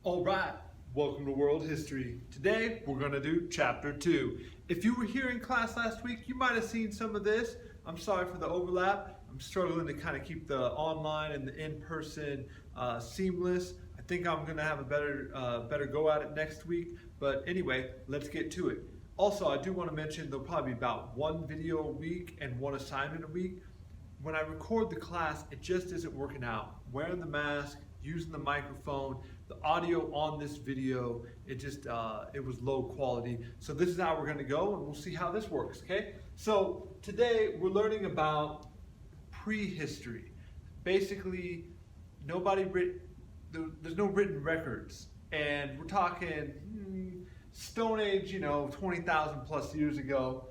All right, welcome to World History. Today we're going to do Chapter 2. If you were here in class last week, you might have seen some of this. I'm sorry for the overlap. I'm struggling to kind of keep the online and the in-person seamless. I think I'm going to have a better go at it next week. But anyway, let's get to it. Also, I do want to mention there'll probably be about one video a week and one assignment a week. When I record the class, it just isn't working out. Wearing the mask, using the microphone, the audio on this video, it was low quality. So this is how we're going to go, and we'll see how this works, okay? So today we're learning about prehistory. Basically, there's no written records, and we're talking Stone Age, 20,000 plus years ago.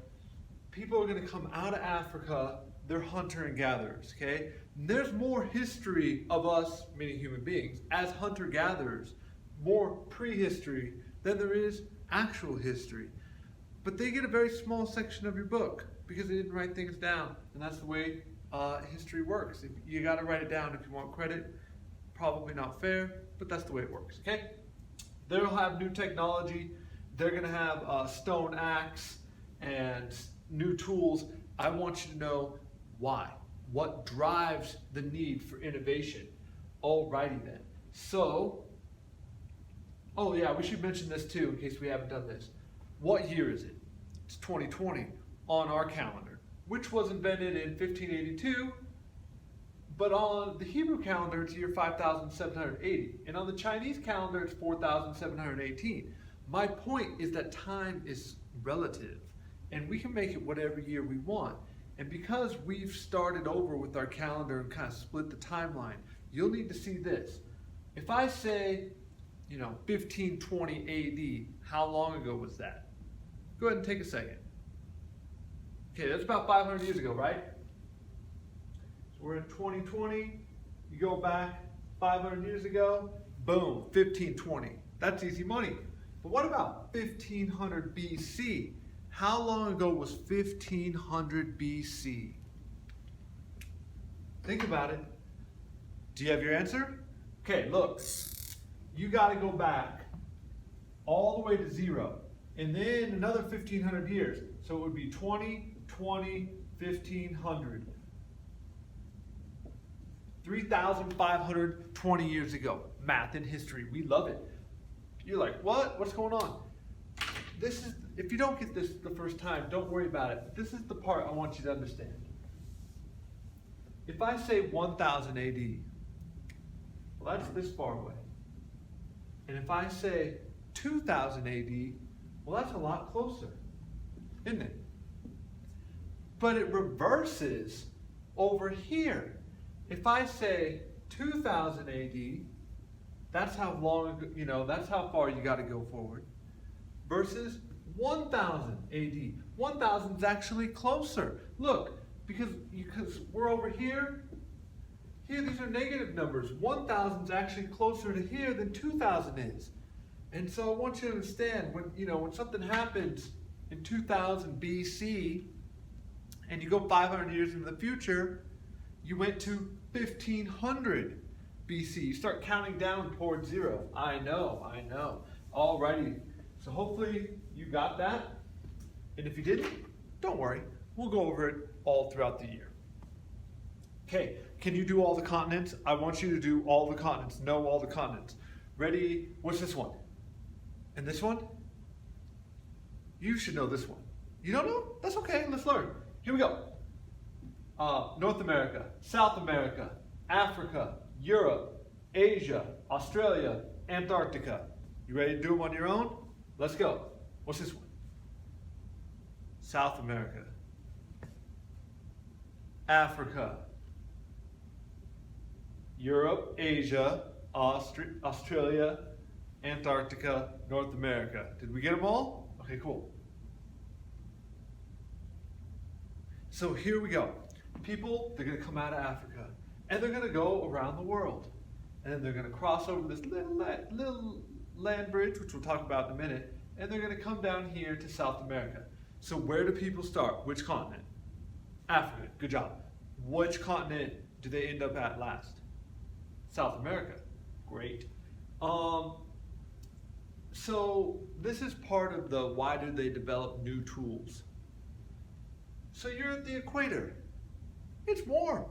People are going to come out of Africa. They're hunter and gatherers, okay? And there's more history of us, meaning human beings, as hunter-gatherers, more prehistory than there is actual history. But they get a very small section of your book because they didn't write things down. And that's the way history works. You got to write it down if you want credit. Probably not fair, but that's the way it works, okay? They'll have new technology. They're going to have a stone axe and new tools. I want you to know why. What drives the need for innovation? Alrighty then. So, oh yeah, we should mention this too in case we haven't done this. What year is it? It's 2020 on our calendar, which was invented in 1582, but on the Hebrew calendar it's year 5780, and on the Chinese calendar it's 4718. My point is that time is relative, and we can make it whatever year we want. And because we've started over with our calendar and kind of split the timeline, you'll need to see this. If I say, 1520 AD, how long ago was that? Go ahead and take a second. Okay, that's about 500 years ago, right? So we're in 2020. You go back 500 years ago, boom, 1520. That's easy money. But what about 1500 BC? How long ago was 1500 BC? Think about it. Do you have your answer? Okay, look. You got to go back all the way to 0. And then another 1500 years. So it would be 20, 20, 1500. 3,520 years ago. Math and history. We love it. You're like, what? What's going on? If you don't get this the first time, don't worry about it. This is the part I want you to understand. If I say 1000 AD, well, that's this far away. And if I say 2000 AD, well, that's a lot closer, isn't it? But it reverses over here. If I say 2000 AD, that's how long, that's how far you got to go forward. Versus 1000 AD. 1000 is actually closer. Look, because we're over here. Here, these are negative numbers. 1000 is actually closer to here than 2000 is. And so I want you to understand when something happens in 2000 BC and you go 500 years into the future, you went to 1500 BC. You start counting down towards 0. I know. Alrighty. So hopefully you got that. And if you didn't, don't worry. We'll go over it all throughout the year. Okay, can you do all the continents? I want you to do all the continents. Know all the continents. Ready? What's this one? And this one? You should know this one. You don't know? That's okay. Let's learn. Here we go. North America, South America, Africa, Europe, Asia, Australia, Antarctica. You ready to do them on your own? Let's go. What's this one? South America, Africa, Europe, Asia, Australia, Antarctica, North America. Did we get them all? Okay, cool. So here we go. People, they're going to come out of Africa, and they're going to go around the world. And then they're going to cross over this little land bridge, which we'll talk about in a minute, and they're going to come down here to South America. So where do people start? Which continent? Africa. Good job. Which continent do they end up at last? South America. Great. So this is part of the why do they develop new tools. So you're at the equator. It's warm.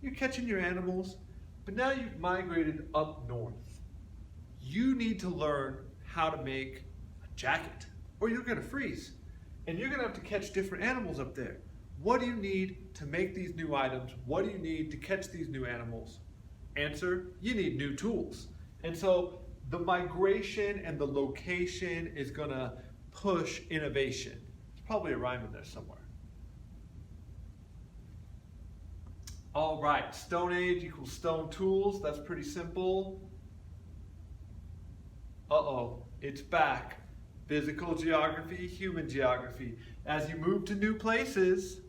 You're catching your animals, but now you've migrated up north. You need to learn how to make a jacket or you're gonna freeze. And you're gonna have to catch different animals up there. What do you need to make these new items? What do you need to catch these new animals? Answer, you need new tools. And so the migration and the location is gonna push innovation. There's probably a rhyme in there somewhere. All right, Stone Age equals stone tools. That's pretty simple. Uh-oh, it's back. Physical geography, human geography. As you move to new places,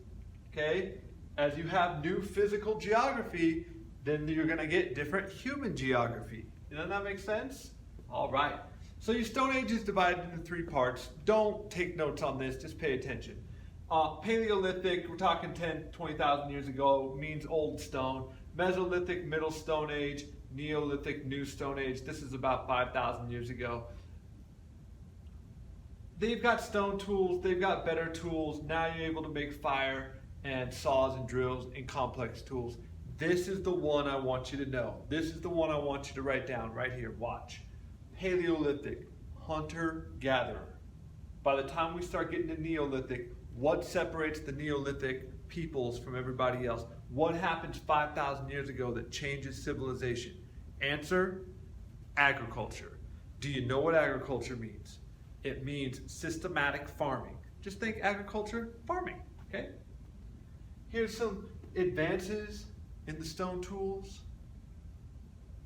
okay, as you have new physical geography, then you're gonna get different human geography. Doesn't that make sense? All right. So your Stone Age is divided into 3 parts. Don't take notes on this, just pay attention. Paleolithic, we're talking 10, 20,000 years ago, means old stone. Mesolithic, middle Stone Age. Neolithic, new Stone Age. This is about 5,000 years ago. They've got stone tools, they've got better tools. Now you're able to make fire and saws and drills and complex tools. This is the one I want you to know. This is the one I want you to write down right here. Watch. Paleolithic, hunter-gatherer. By the time we start getting to Neolithic, what separates the Neolithic peoples from everybody else? What happens 5,000 years ago that changes civilization? Answer, agriculture. Do you know what agriculture means? It means systematic farming. Just think agriculture, farming, okay? Here's some advances in the stone tools.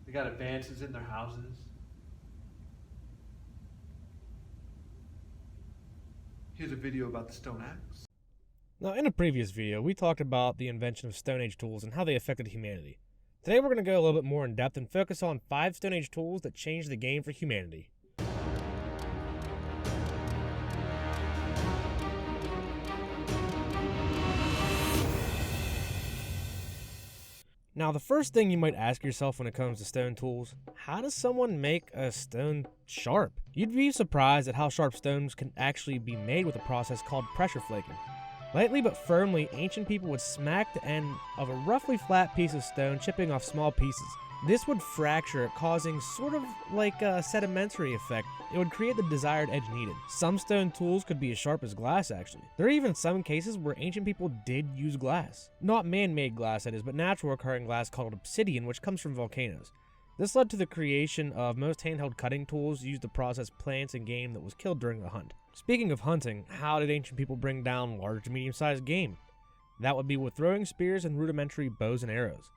They got advances in their houses. Here's a video about the stone axe. Now, in a previous video, we talked about the invention of Stone Age tools and how they affected humanity. Today we're going to go a little bit more in depth and focus on 5 Stone Age tools that changed the game for humanity. Now, the first thing you might ask yourself when it comes to stone tools, how does someone make a stone sharp? You'd be surprised at how sharp stones can actually be made with a process called pressure flaking. Lightly but firmly, ancient people would smack the end of a roughly flat piece of stone, chipping off small pieces. This would fracture it, causing sort of like a sedimentary effect. It would create the desired edge needed. Some stone tools could be as sharp as glass, actually. There are even some cases where ancient people did use glass. Not man-made glass, that is, but natural occurring glass called obsidian, which comes from volcanoes. This led to the creation of most handheld cutting tools used to process plants and game that was killed during the hunt. Speaking of hunting, how did ancient people bring down large to medium-sized game? That would be with throwing spears and rudimentary bows and arrows.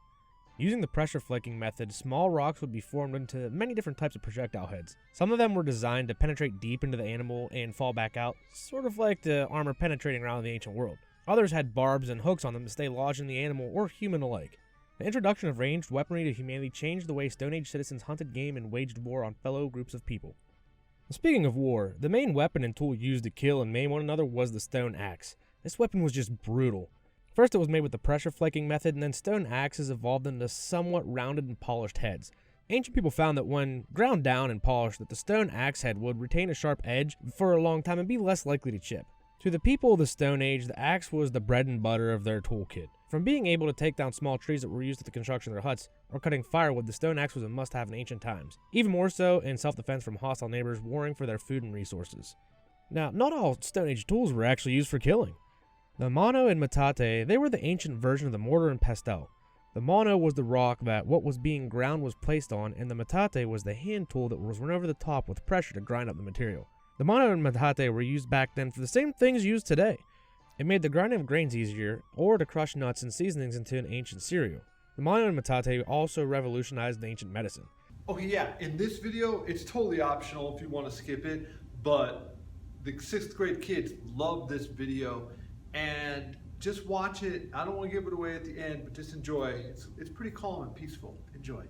Using the pressure flaking method, small rocks would be formed into many different types of projectile heads. Some of them were designed to penetrate deep into the animal and fall back out, sort of like the armor penetrating around the ancient world. Others had barbs and hooks on them to stay lodged in the animal or human alike. The introduction of ranged weaponry to humanity changed the way Stone Age citizens hunted game and waged war on fellow groups of people. Speaking of war, the main weapon and tool used to kill and maim one another was the stone axe. This weapon was just brutal. First it was made with the pressure flaking method, and then stone axes evolved into somewhat rounded and polished heads. Ancient people found that when ground down and polished, that the stone axe head would retain a sharp edge for a long time and be less likely to chip. To the people of the Stone Age, the axe was the bread and butter of their toolkit. From being able to take down small trees that were used at the construction of their huts, or cutting firewood, the stone axe was a must-have in ancient times. Even more so in self-defense from hostile neighbors warring for their food and resources. Now, not all Stone Age tools were actually used for killing. The mano and metate, they were the ancient version of the mortar and pestle. The mano was the rock that what was being ground was placed on, and the metate was the hand tool that was run over the top with pressure to grind up the material. The mano and metate were used back then for the same things used today. It made the grinding of grains easier, or to crush nuts and seasonings into an ancient cereal. The mano and metate also revolutionized ancient medicine. Okay, yeah, in this video, it's totally optional if you want to skip it, but the 6th grade kids love this video, and just watch it. I don't want to give it away at the end, but just enjoy. It's pretty calm and peaceful. Enjoy.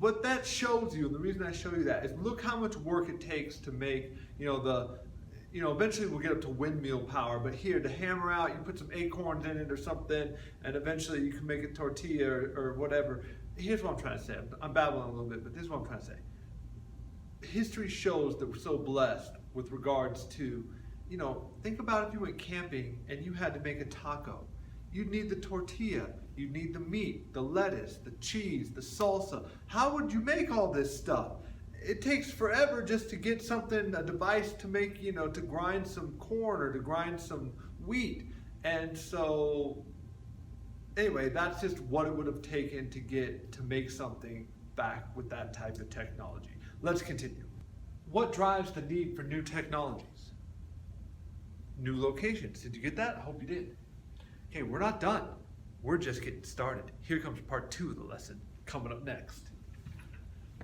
What that shows you, and the reason I show you that, is look how much work it takes to make, eventually we'll get up to windmill power, but here to hammer out, you put some acorns in it or something, and eventually you can make a tortilla or whatever. Here's what I'm trying to say. I'm babbling a little bit, but this is what I'm trying to say. History shows that we're so blessed with regards to, think about if you went camping and you had to make a taco. You'd need the tortilla, you'd need the meat, the lettuce, the cheese, the salsa. How would you make all this stuff? It takes forever just to get something, a device to make, to grind some corn or to grind some wheat. And so, anyway, that's just what it would have taken to make something back with that type of technology. Let's continue. What drives the need for new technologies? New locations. Did you get that? I hope you did. Okay, we're not done. We're just getting started. Here comes part 2 of the lesson, coming up next.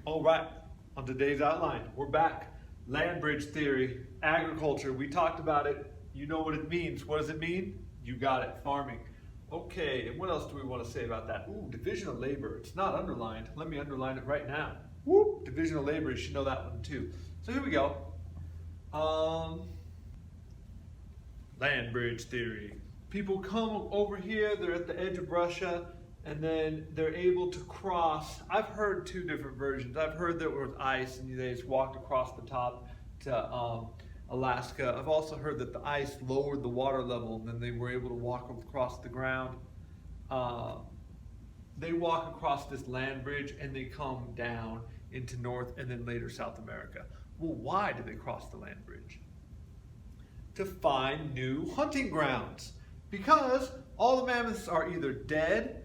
All right, on today's outline, we're back. Land bridge theory, agriculture, we talked about it. You know what it means. What does it mean? You got it, farming. Okay, and what else do we want to say about that? Ooh, division of labor. It's not underlined. Let me underline it right now. Whoop, division of labor, you should know that one too. So here we go. Land bridge theory. People come over here, they're at the edge of Russia, and then they're able to cross. I've heard 2 different versions. I've heard that it was ice and they just walked across the top to Alaska. I've also heard that the ice lowered the water level and then they were able to walk across the ground. They walk across this land bridge and they come down into North and then later South America. Well, why did they cross the land bridge? To find new hunting grounds. Because all the mammoths are either dead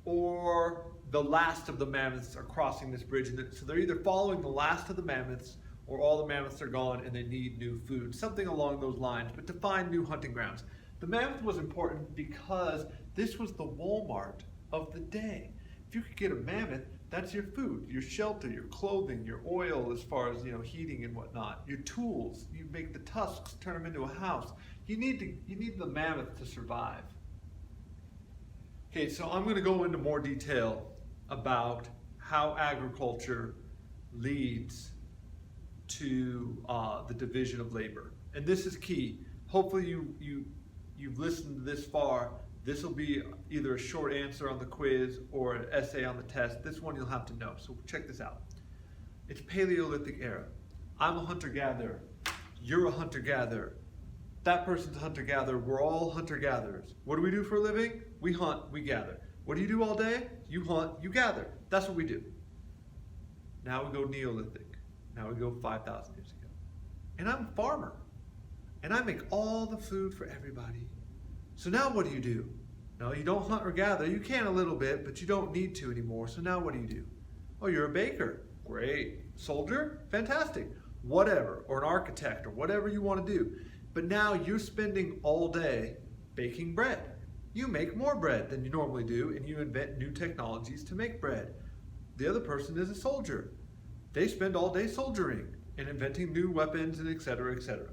or the last of the mammoths are crossing this bridge. So they're either following the last of the mammoths or all the mammoths are gone and they need new food. Something along those lines, but to find new hunting grounds. The mammoth was important because this was the Walmart of the day. If you could get a mammoth, that's your food, your shelter, your clothing, your oil as far as heating and whatnot, your tools. You make the tusks, turn them into a house. You need the mammoth to survive. Okay, so I'm going to go into more detail about how agriculture leads to the division of labor, and this is key. Hopefully you've listened this far. This will be either a short answer on the quiz or an essay on the test. This one you'll have to know, so check this out. It's Paleolithic era. I'm a hunter-gatherer. You're a hunter-gatherer. That person's a hunter-gatherer. We're all hunter-gatherers. What do we do for a living? We hunt, we gather. What do you do all day? You hunt, you gather. That's what we do. Now we go Neolithic. Now we go 5,000 years ago. And I'm a farmer. And I make all the food for everybody. So now what do? No, you don't hunt or gather. You can a little bit, but you don't need to anymore. So now what do? Oh, you're a baker. Great. Soldier? Fantastic. Whatever. Or an architect or whatever you want to do. But now you're spending all day baking bread. You make more bread than you normally do, and you invent new technologies to make bread. The other person is a soldier. They spend all day soldiering and inventing new weapons and et cetera, et cetera.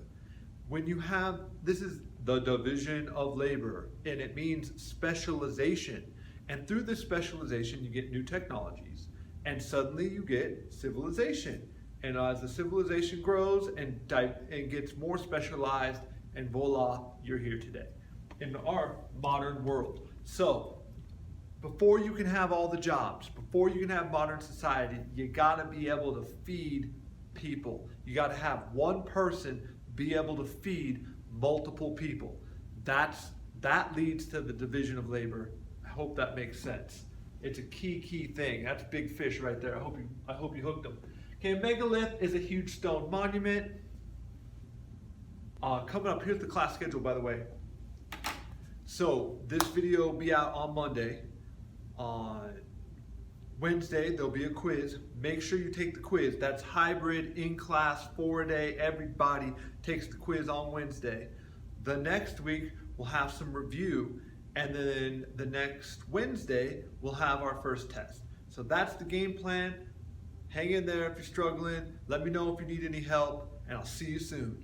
When you have, this is the division of labor, and it means specialization. And through this specialization, you get new technologies, and suddenly you get civilization. And as the civilization grows and gets more specialized, and voila, you're here today in our modern world. So, before you can have all the jobs, before you can have modern society, you gotta be able to feed people. You gotta have one person be able to feed multiple people. That leads to the division of labor. I hope that makes sense. It's a key thing. That's big fish right there. I hope you hooked them. Okay, a megalith is a huge stone monument. Coming up, here's the class schedule, by the way. So this video will be out on Monday. On Wednesday, there'll be a quiz. Make sure you take the quiz. That's hybrid, in class, 4-a-day. Everybody takes the quiz on Wednesday. The next week, we'll have some review. And then the next Wednesday, we'll have our first test. So that's the game plan. Hang in there if you're struggling. Let me know if you need any help, and I'll see you soon.